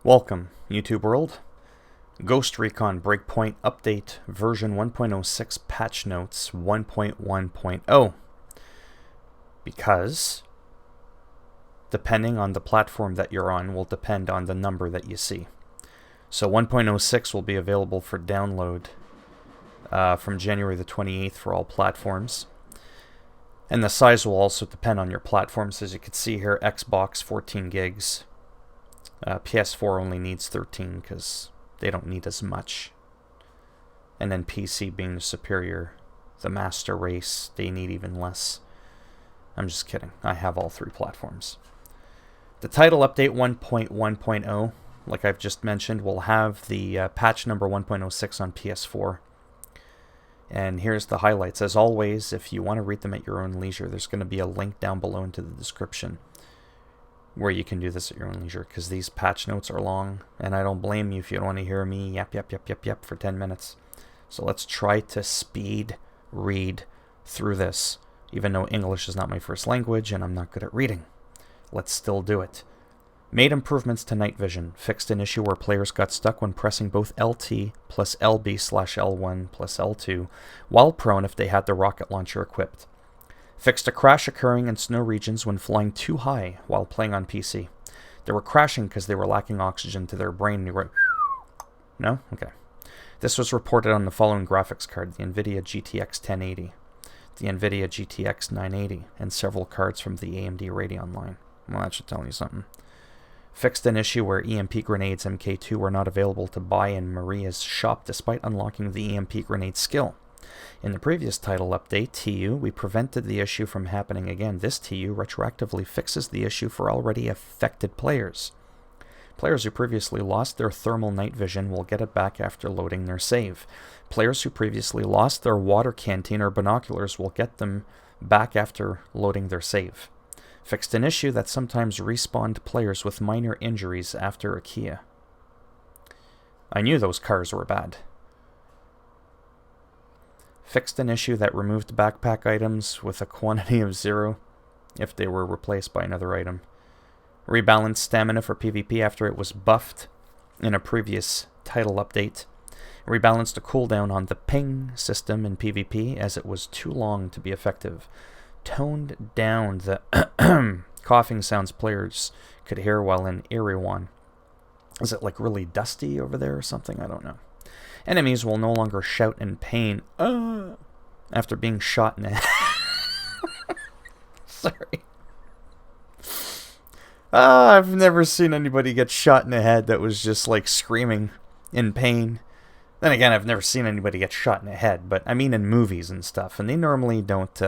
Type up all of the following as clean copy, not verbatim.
Welcome, YouTube world. Ghost Recon Breakpoint Update version 1.06 patch notes 1.1.0. Because depending on the platform that you're on will depend on the number that you see. So 1.06 will be available for download from January the 28th for all platforms. And the size will also depend on your platforms. As you can see here, Xbox 14 gigs. PS4 only needs 13 because they don't need as much. And then PC being the superior, the master race, they need even less. I'm just kidding. I have all three platforms. The title update 1.1.0, like I've just mentioned, will have the patch number 1.06 on PS4. And here's the highlights. As always, if you want to read them at your own leisure, there's going to be a link down below into the description where you can do this at your own leisure, because these patch notes are long, and I don't blame you if you don't want to hear me yap for 10 minutes. So let's try to speed read through this, even though English is not my first language and I'm not good at reading. Let's still do it. Made improvements to night vision. Fixed an issue where players got stuck when pressing both LT plus LB/L1 plus L2 while prone if they had the rocket launcher equipped. Fixed a crash occurring in snow regions when flying too high while playing on PC. They were crashing because they were lacking oxygen to their brain. No? Okay. This was reported on the following graphics card: the NVIDIA GTX 1080, the NVIDIA GTX 980, and several cards from the AMD Radeon line. Well, that should tell you something. Fixed an issue where EMP grenades MK2 were not available to buy in Maria's shop despite unlocking the EMP grenade skill. In the previous title update, TU, we prevented the issue from happening again. This TU retroactively fixes the issue for already affected players. Players who previously lost their thermal night vision will get it back after loading their save. Players who previously lost their water canteen or binoculars will get them back after loading their save. Fixed an issue that sometimes respawned players with minor injuries after a Kia. I knew those cars were bad. Fixed an issue that removed backpack items with a quantity of 0 if they were replaced by another item. Rebalance Stamina for PvP after it was buffed in a previous title update. Rebalanced a cooldown on the ping system in PvP as it was too long to be effective. Toned down the coughing sounds players could hear while in Erewhon. Is it like really dusty over there or something? I don't know. Enemies will no longer shout in pain after being shot in the head. Sorry. I've never seen anybody get shot in the head that was just like screaming in pain. Then again, I've never seen anybody get shot in the head, but I mean in movies and stuff, and they normally don't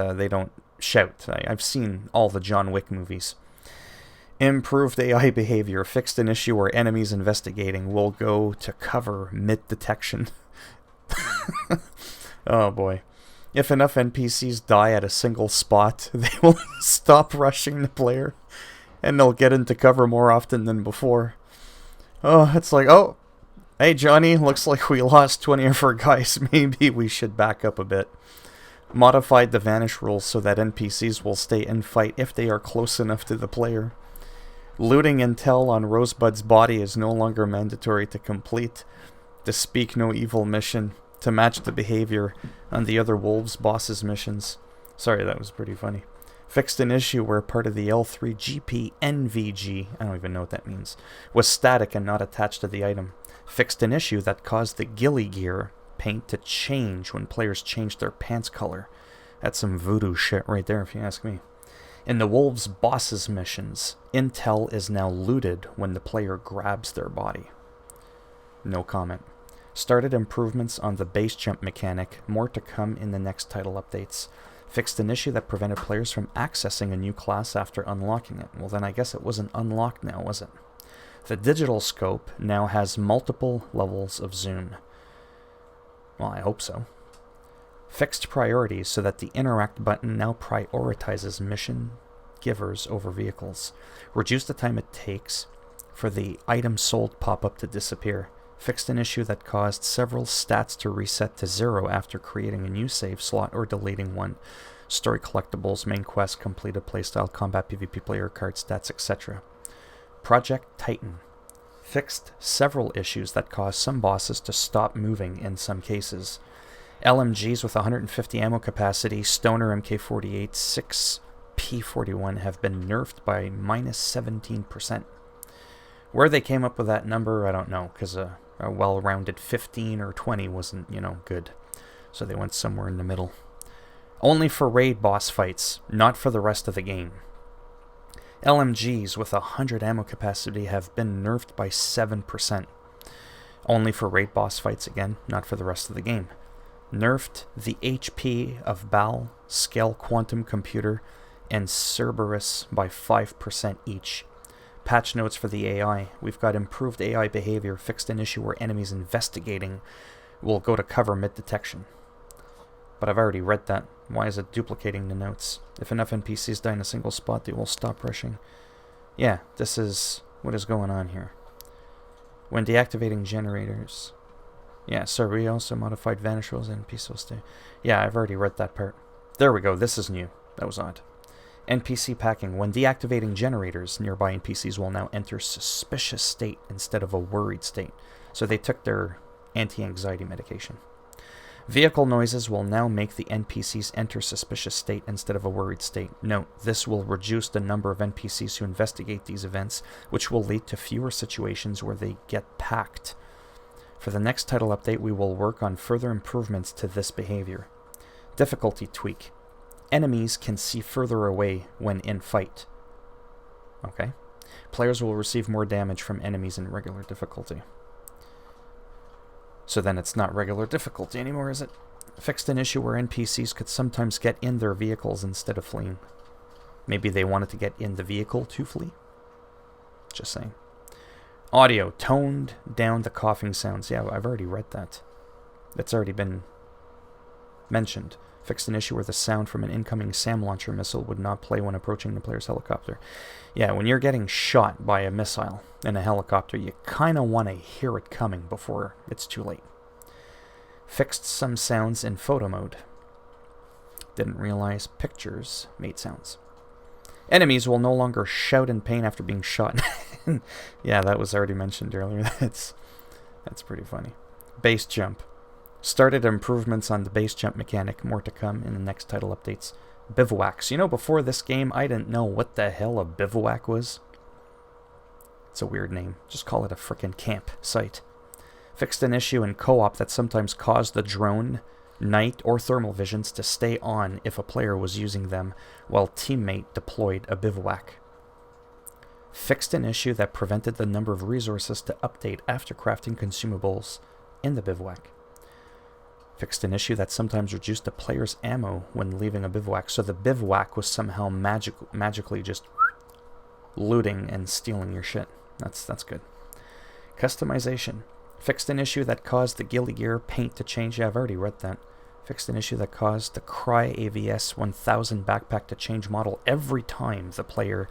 shout. I've seen all the John Wick movies. Improved AI behavior. Fixed an issue where enemies investigating will go to cover mid-detection. Oh boy. If enough NPCs die at a single spot, they will stop rushing the player, and they'll get into cover more often than before. Oh, it's like, oh, hey Johnny, looks like we lost 20 of our guys. Maybe we should back up a bit. Modified the vanish rules so that NPCs will stay in fight if they are close enough to the player. Looting intel on Rosebud's body is no longer mandatory to complete the Speak No Evil mission to match the behavior on the other Wolves bosses missions. Sorry, that was pretty funny. Fixed an issue where part of the L3GP NVG, I don't even know what that means, was static and not attached to the item. Fixed an issue that caused the ghillie gear paint to change when players changed their pants color. That's some voodoo shit right there if you ask me. In the Wolves bosses missions, intel is now looted when the player grabs their body. No comment. Started improvements on the base jump mechanic, more to come in the next title updates. Fixed an issue that prevented players from accessing a new class after unlocking it. Well then I guess it wasn't unlocked now, was it? The digital scope now has multiple levels of zoom. Well, I hope so. Fixed priorities so that the interact button now prioritizes mission givers over vehicles. Reduce the time it takes for the item sold pop-up to disappear. Fixed an issue that caused several stats to reset to 0 after creating a new save slot or deleting one. Story collectibles, main quest, completed playstyle, combat, PvP player card stats, etc. Project Titan. fixed several issues that caused some bosses to stop moving in some cases. LMGs with 150 ammo capacity, Stoner MK48, 6 P41 have been nerfed by minus 17%. Where they came up with that number, I don't know, because a well-rounded 15 or 20 wasn't, good. So they went somewhere in the middle. Only for raid boss fights, not for the rest of the game. LMGs with 100 ammo capacity have been nerfed by 7%. Only for raid boss fights again, not for the rest of the game. Nerfed the HP of Bal, Scale Quantum Computer, and Cerberus by 5% each. Patch notes for the AI. We've got improved AI behavior, fixed an issue where enemies investigating will go to cover mid-detection. But I've already read that. Why is it duplicating the notes? If enough NPCs die in a single spot, they will stop rushing. Yeah, this is what is going on here. When deactivating generators. Yeah, so we also modified vanish rules and NPCs will stay. Yeah, I've already read that part. There we go, this is new. That was odd. NPC packing. When deactivating generators, nearby NPCs will now enter suspicious state instead of a worried state. So they took their anti-anxiety medication. Vehicle noises will now make the NPCs enter suspicious state instead of a worried state. Note, this will reduce the number of NPCs who investigate these events, which will lead to fewer situations where they get packed. For the next title update, we will work on further improvements to this behavior. Difficulty tweak. Enemies can see further away when in fight. Okay. Players will receive more damage from enemies in regular difficulty. So then it's not regular difficulty anymore, is it? Fixed an issue where NPCs could sometimes get in their vehicles instead of fleeing. Maybe they wanted to get in the vehicle to flee? Just saying. Audio. Toned down the coughing sounds. Yeah, I've already read that. That's already been mentioned. Fixed an issue where the sound from an incoming SAM launcher missile would not play when approaching the player's helicopter. Yeah, when you're getting shot by a missile in a helicopter, you kind of want to hear it coming before it's too late. Fixed some sounds in photo mode. Didn't realize pictures made sounds. Enemies will no longer shout in pain after being shot. Yeah, that was already mentioned earlier. That's pretty funny. Base jump. Started improvements on the base jump mechanic, more to come in the next title updates. Bivouacs. Before this game, I didn't know what the hell a bivouac was. It's a weird name. Just call it a frickin' camp site. Fixed an issue in co-op that sometimes caused the drone, night, or thermal visions to stay on if a player was using them while teammate deployed a bivouac. Fixed an issue that prevented the number of resources to update after crafting consumables in the bivouac. Fixed an issue that sometimes reduced a player's ammo when leaving a bivouac, so the bivouac was somehow magically just looting and stealing your shit. That's good. Customization. Fixed an issue that caused the ghillie gear paint to change. Yeah, I've already read that. Fixed an issue that caused the Cry AVS 1000 backpack to change model every time the player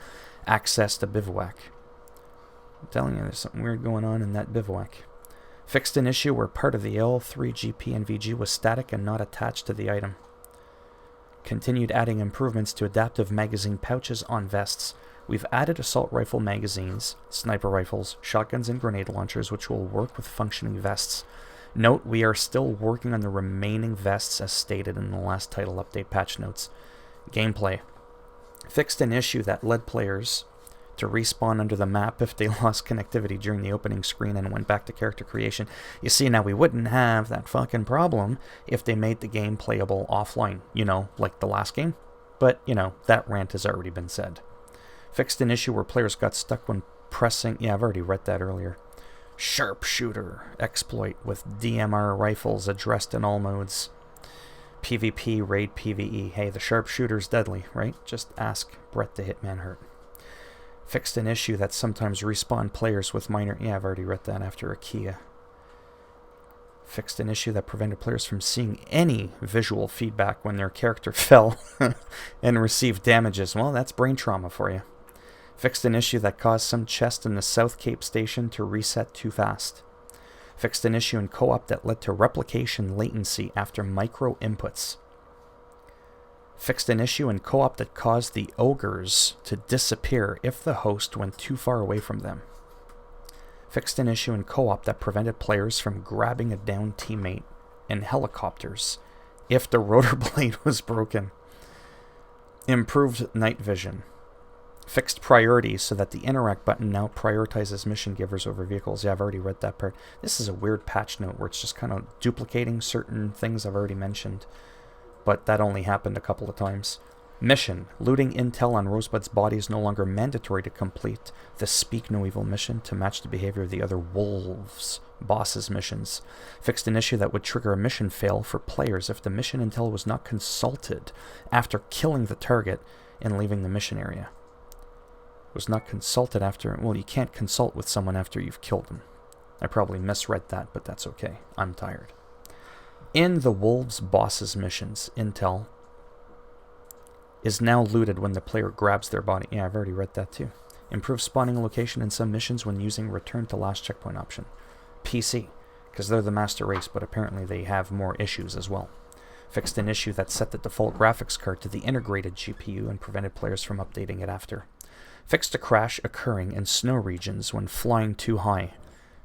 accessed a bivouac. I'm telling you, there's something weird going on in that bivouac. Fixed an issue where part of the L3 GP and VG was static and not attached to the item. Continued adding improvements to adaptive magazine pouches on vests. We've added assault rifle magazines, sniper rifles, shotguns, and grenade launchers, which will work with functioning vests. Note, we are still working on the remaining vests as stated in the last title update patch notes. Gameplay. Fixed an issue that led players to respawn under the map if they lost connectivity during the opening screen and went back to character creation. You see, now we wouldn't have that fucking problem if they made the game playable offline, like the last game. But, that rant has already been said. Fixed an issue where players got stuck when pressing... Yeah, I've already read that earlier. Sharpshooter exploit with DMR rifles addressed in all modes. PvP, raid, PvE. Hey, the sharpshooter's deadly, right? Just ask Brett the Hitman Hurt. Fixed an issue that sometimes respawned players with minor... Yeah, I've already read that after Akia. Fixed an issue that prevented players from seeing any visual feedback when their character fell and received damages. Well, that's brain trauma for you. Fixed an issue that caused some chest in the South Cape station to reset too fast. Fixed an issue in co-op that led to replication latency after micro inputs. Fixed an issue in co-op that caused the ogres to disappear if the host went too far away from them. Fixed an issue in co-op that prevented players from grabbing a downed teammate in helicopters if the rotor blade was broken. Improved night vision. Fixed priorities so that the interact button now prioritizes mission givers over vehicles. Yeah, I've already read that part. This is a weird patch note where it's just kind of duplicating certain things I've already mentioned. But that only happened a couple of times. Mission. Looting intel on Rosebud's body is no longer mandatory to complete the Speak No Evil mission to match the behavior of the other Wolves bosses' missions. Fixed an issue that would trigger a mission fail for players if the mission intel was not consulted after killing the target and leaving the mission area. Was not consulted after... Well, you can't consult with someone after you've killed them. I probably misread that, but that's okay. I'm tired. In the Wolves bosses' missions, intel is now looted when the player grabs their body. Yeah, I've already read that too. Improve spawning location in some missions when using return to last checkpoint option. PC, because they're the master race, but apparently they have more issues as well. Fixed an issue that set the default graphics card to the integrated GPU and prevented players from updating it after. Fixed a crash occurring in snow regions when flying too high.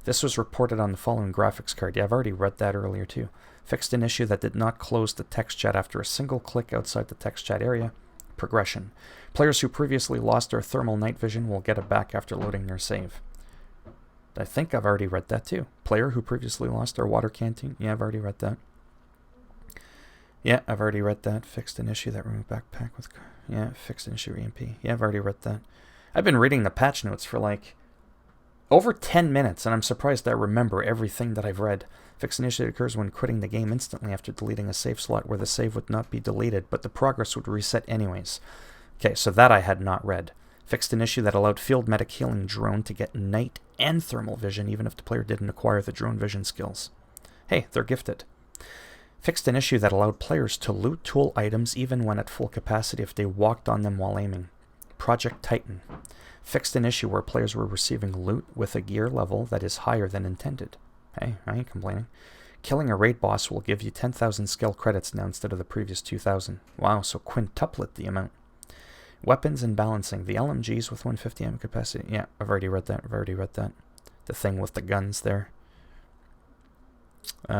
This was reported on the following graphics card. Yeah, I've already read that earlier too. Fixed an issue that did not close the text chat after a single click outside the text chat area. Progression. Players who previously lost their thermal night vision will get it back after loading their save. I think I've already read that too. Player who previously lost their water canteen. Yeah, I've already read that. Yeah, I've already read that. Fixed an issue that removed backpack with... Yeah, fixed an issue EMP. Yeah, I've already read that. I've been reading the patch notes for like over 10 minutes, and I'm surprised I remember everything that I've read. Fixed an issue that occurs when quitting the game instantly after deleting a save slot where the save would not be deleted, but the progress would reset anyways. Okay, so that I had not read. Fixed an issue that allowed field medic healing drone to get night and thermal vision even if the player didn't acquire the drone vision skills. Hey, they're gifted. Fixed an issue that allowed players to loot tool items even when at full capacity if they walked on them while aiming. Project Titan. Fixed an issue where players were receiving loot with a gear level that is higher than intended. Hey, I ain't complaining. Killing a raid boss will give you 10,000 skill credits now instead of the previous 2,000. Wow, so quintuplet the amount. Weapons and balancing. The LMGs with 150 ammo capacity. Yeah, I've already read that. The thing with the guns there. They've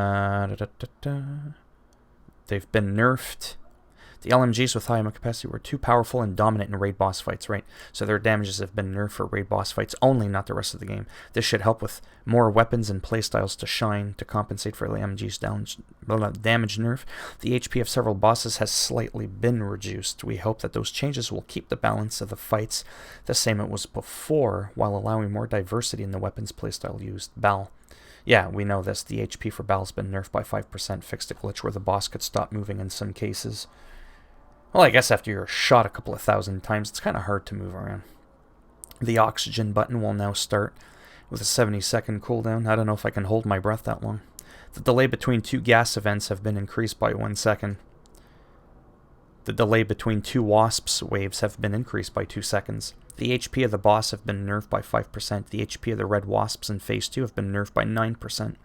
been nerfed. The LMGs with high ammo capacity were too powerful and dominant in raid boss fights, right? So their damages have been nerfed for raid boss fights only, not the rest of the game. This should help with more weapons and playstyles to shine to compensate for the LMG's damage nerf. The HP of several bosses has slightly been reduced. We hope that those changes will keep the balance of the fights the same it was before, while allowing more diversity in the weapons playstyle used. Bal. Yeah, we know this. The HP for Bal's been nerfed by 5%. Fixed a glitch where the boss could stop moving in some cases. Well, I guess after you're shot a couple of thousand times, it's kind of hard to move around. The oxygen button will now start with a 70-second cooldown. I don't know if I can hold my breath that long. The delay between two gas events have been increased by 1 second. The delay between two wasps waves have been increased by 2 seconds. The HP of the boss have been nerfed by 5%. The HP of the red wasps in Phase 2 have been nerfed by 9%.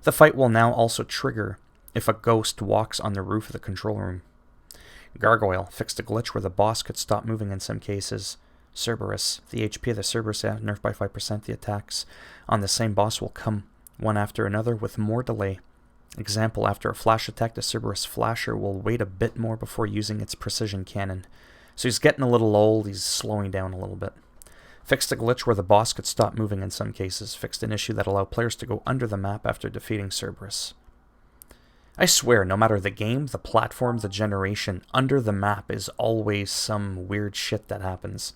The fight will now also trigger if a ghost walks on the roof of the control room. Gargoyle. Fixed a glitch where the boss could stop moving in some cases. Cerberus. The HP of the Cerberus nerfed by 5%. The attacks on the same boss will come one after another with more delay. Example, after a flash attack, the Cerberus flasher will wait a bit more before using its precision cannon. So he's getting a little old, he's slowing down a little bit. Fixed a glitch where the boss could stop moving in some cases. Fixed an issue that allowed players to go under the map after defeating Cerberus. I swear, no matter the game, the platform, the generation, under the map is always some weird shit that happens.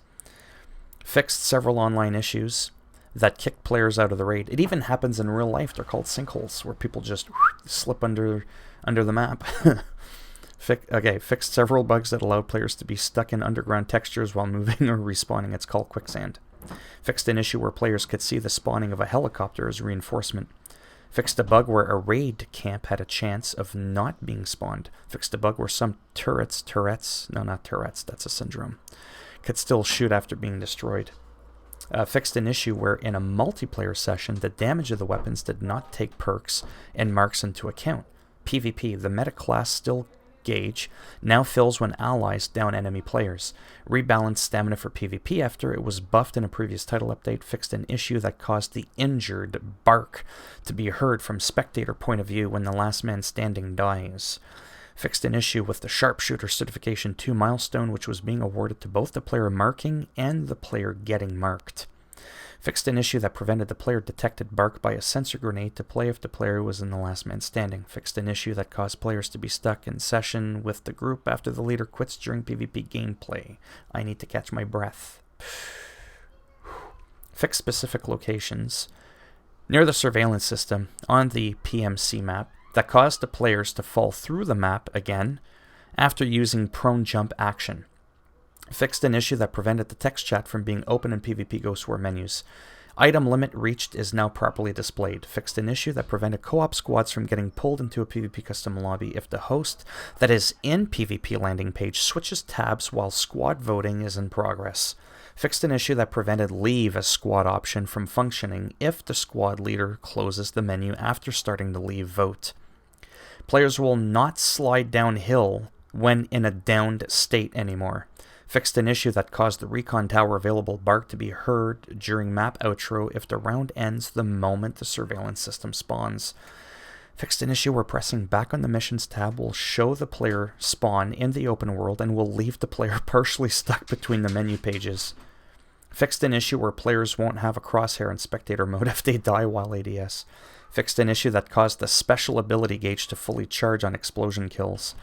Fixed several online issues that kick players out of the raid. It even happens in real life. They're called sinkholes, where people just slip under the map. Fixed several bugs that allowed players to be stuck in underground textures while moving or respawning. It's called quicksand. Fixed an issue where players could see the spawning of a helicopter as reinforcement. Fixed a bug where a raid camp had a chance of not being spawned. Fixed a bug where some turrets, that's a syndrome, could still shoot after being destroyed. Fixed an issue where in a multiplayer session, the damage of the weapons did not take perks and marks into account. PvP, the meta class still gauge now fills when allies down enemy players. Rebalance Stamina for PvP after it was buffed in a previous title update. Fixed an issue that caused the injured bark to be heard from spectator point of view when the last man standing dies. Fixed an issue with the Sharpshooter Certification 2 milestone, which was being awarded to both the player marking and the player getting marked. Fixed an issue that prevented the player detected bark by a sensor grenade to play if the player was in the last man standing. Fixed an issue that caused players to be stuck in session with the group after the leader quits during PvP gameplay. I need to catch my breath. Fixed specific locations near the surveillance system on the PMC map that caused the players to fall through the map again after using prone jump action. Fixed an issue that prevented the text chat from being open in PvP Ghost War menus. Item limit reached is now properly displayed. Fixed an issue that prevented co-op squads from getting pulled into a PvP custom lobby if the host that is in PvP landing page switches tabs while squad voting is in progress. Fixed an issue that prevented leave as squad option from functioning if the squad leader closes the menu after starting the leave vote. Players will not slide downhill when in a downed state anymore. Fixed an issue that caused the recon tower available bark to be heard during map outro if the round ends the moment the surveillance system spawns. Fixed an issue where pressing back on the missions tab will show the player spawn in the open world and will leave the player partially stuck between the menu pages. Fixed an issue where players won't have a crosshair in spectator mode if they die while ADS. Fixed an issue that caused the special ability gauge to fully charge on explosion kills.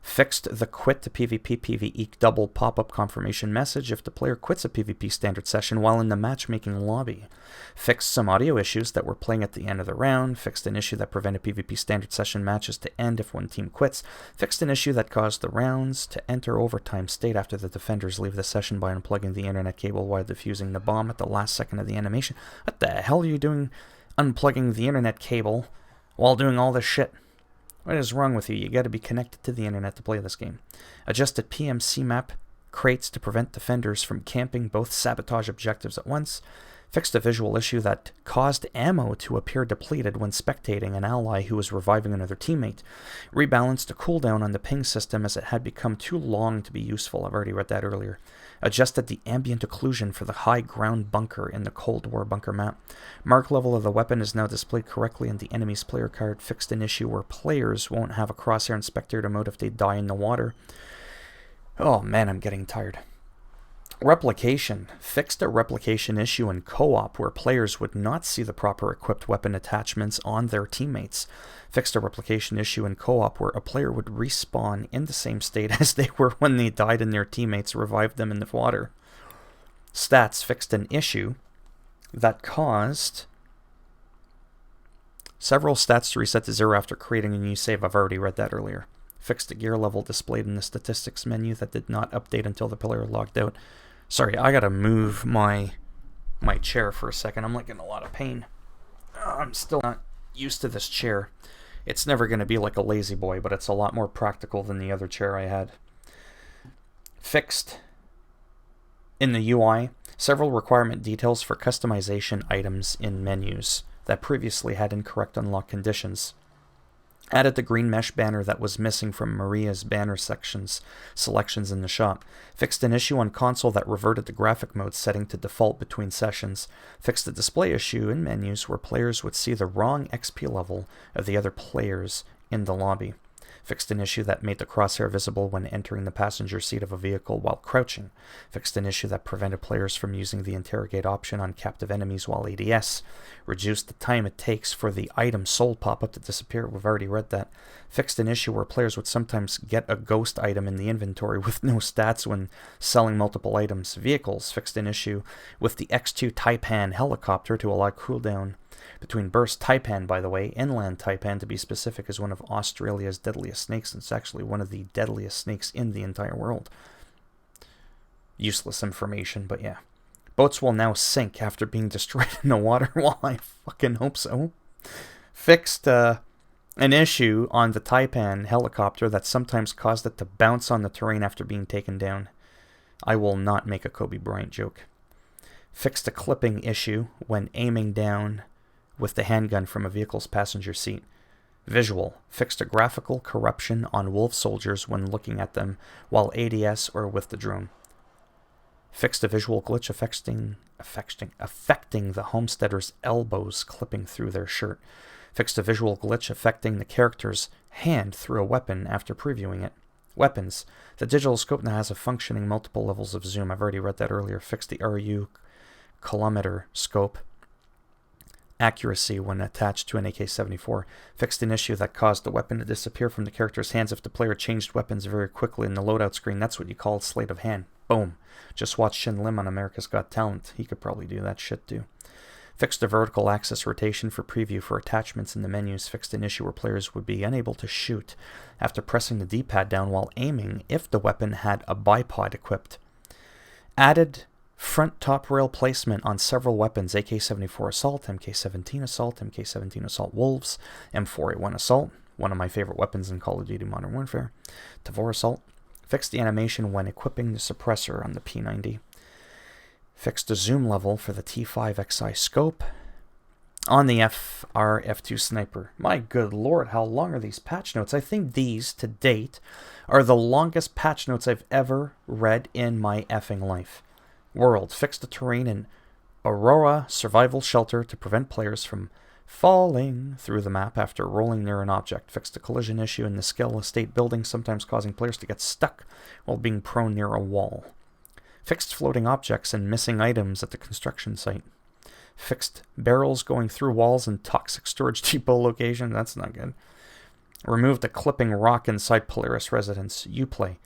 Fixed the quit to PvP PvE double pop-up confirmation message if the player quits a PvP standard session while in the matchmaking lobby. Fixed some audio issues that were playing at the end of the round. Fixed an issue that prevented PvP standard session matches to end if one team quits. Fixed an issue that caused the rounds to enter overtime state after the defenders leave the session by unplugging the internet cable while defusing the bomb at the last second of the animation. What the hell are you doing unplugging the internet cable while doing all this shit? What is wrong with you? You gotta be connected to the internet to play this game. Adjusted PMC map crates to prevent defenders from camping both sabotage objectives at once. Fixed a visual issue that caused ammo to appear depleted when spectating an ally who was reviving another teammate. Rebalanced a cooldown on the ping system as it had become too long to be useful. I've already read that earlier. Adjusted the ambient occlusion for the high ground bunker in the Cold War bunker map. Mark level of the weapon is now displayed correctly in the enemy's player card. Fixed an issue where players won't have a crosshair in spectator mode if they die in the water. Oh man, I'm getting tired. Replication. Fixed a replication issue in co-op where players would not see the proper equipped weapon attachments on their teammates. Fixed a replication issue in co-op where a player would respawn in the same state as they were when they died and their teammates revived them in the water. Stats. Fixed an issue that caused several stats to reset to 0 after creating a new save. I've already read that earlier. Fixed a gear level displayed in the statistics menu that did not update until the player logged out. Sorry, I gotta move my chair for a second. I'm like in a lot of pain. I'm still not used to this chair. It's never gonna be like a lazy boy, but it's a lot more practical than the other chair I had. Fixed in the UI several requirement details for customization items in menus that previously had incorrect unlock conditions. Added the green mesh banner that was missing from Maria's banner selections in the shop. Fixed an issue on console that reverted the graphic mode setting to default between sessions. Fixed a display issue in menus where players would see the wrong XP level of the other players in the lobby. Fixed an issue that made the crosshair visible when entering the passenger seat of a vehicle while crouching. Fixed an issue that prevented players from using the interrogate option on captive enemies while ADS. Reduced the time it takes for the item sold pop-up to disappear. We've already read that. Fixed an issue where players would sometimes get a ghost item in the inventory with no stats when selling multiple items. Vehicles. Fixed an issue with the X2 Taipan helicopter to allow cooldown between bursts. Taipan, by the way, inland Taipan to be specific, is one of Australia's deadliest snakes. It's actually one of the deadliest snakes in the entire world. Useless information, but yeah. Boats will now sink after being destroyed in the water. Well, I fucking hope so. Fixed an issue on the Taipan helicopter that sometimes caused it to bounce on the terrain after being taken down. I will not make a Kobe Bryant joke. Fixed a clipping issue when aiming down with the handgun from a vehicle's passenger seat. Visual. Fixed a graphical corruption on wolf soldiers when looking at them while ADS or with the drone. Fixed a visual glitch affecting the homesteader's elbows clipping through their shirt. Fixed a visual glitch affecting the character's hand through a weapon after previewing it. Weapons. The digital scope now has a functioning multiple levels of zoom. I've already read that earlier. Fixed the RU kilometer scope accuracy when attached to an AK-74. Fixed an issue that caused the weapon to disappear from the character's hands if the player changed weapons very quickly in the loadout screen. That's what you call sleight of hand. Boom. Just watch Shin Lim on America's Got Talent. He could probably do that shit too. Fixed a vertical axis rotation for preview for attachments in the menus. Fixed an issue where players would be unable to shoot after pressing the D-pad down while aiming if the weapon had a bipod equipped. Added front top rail placement on several weapons: AK-74 Assault, MK-17 Assault, MK-17 Assault Wolves, M4A1 Assault, one of my favorite weapons in Call of Duty Modern Warfare, Tavor Assault. Fixed the animation when equipping the suppressor on the P90. Fixed the zoom level for the T5XI scope on the FR-F2 sniper. My good lord, how long are these patch notes? I think these, to date, are the longest patch notes I've ever read in my effing life. World. Fixed the terrain in Aurora Survival Shelter to prevent players from falling through the map after rolling near an object. Fixed a collision issue in the Skill Estate building, sometimes causing players to get stuck while being prone near a wall. Fixed floating objects and missing items at the construction site. Fixed barrels going through walls in toxic storage depot location. That's not good. Removed a clipping rock inside Polaris residence. Uplay.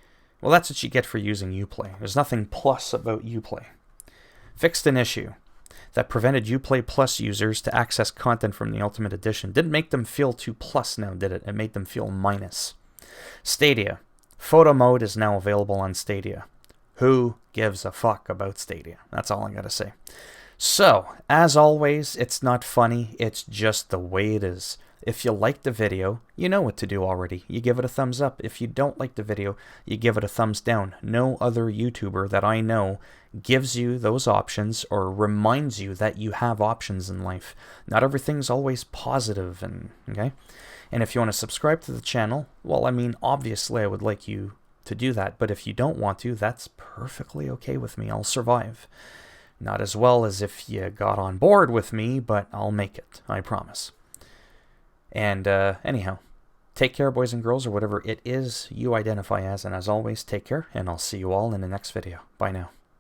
Well, that's what you get for using Uplay. There's nothing plus about Uplay. Fixed an issue that prevented Uplay Plus users to access content from the Ultimate Edition. Didn't make them feel too plus now, did it? It made them feel minus. Stadia. Photo mode is now available on Stadia. Who gives a fuck about Stadia? That's all I gotta say. So, as always, it's not funny. It's just the way it is. If you like the video, you know what to do already. You give it a thumbs up. If you don't like the video, you give it a thumbs down. No other YouTuber that I know gives you those options or reminds you that you have options in life. Not everything's always positive, okay? And if you want to subscribe to the channel, well, I mean, obviously I would like you to do that. But if you don't want to, that's perfectly okay with me. I'll survive. Not as well as if you got on board with me, but I'll make it. I promise. And anyhow, take care, boys and girls, or whatever it is you identify as. And as always, take care, and I'll see you all in the next video. Bye now.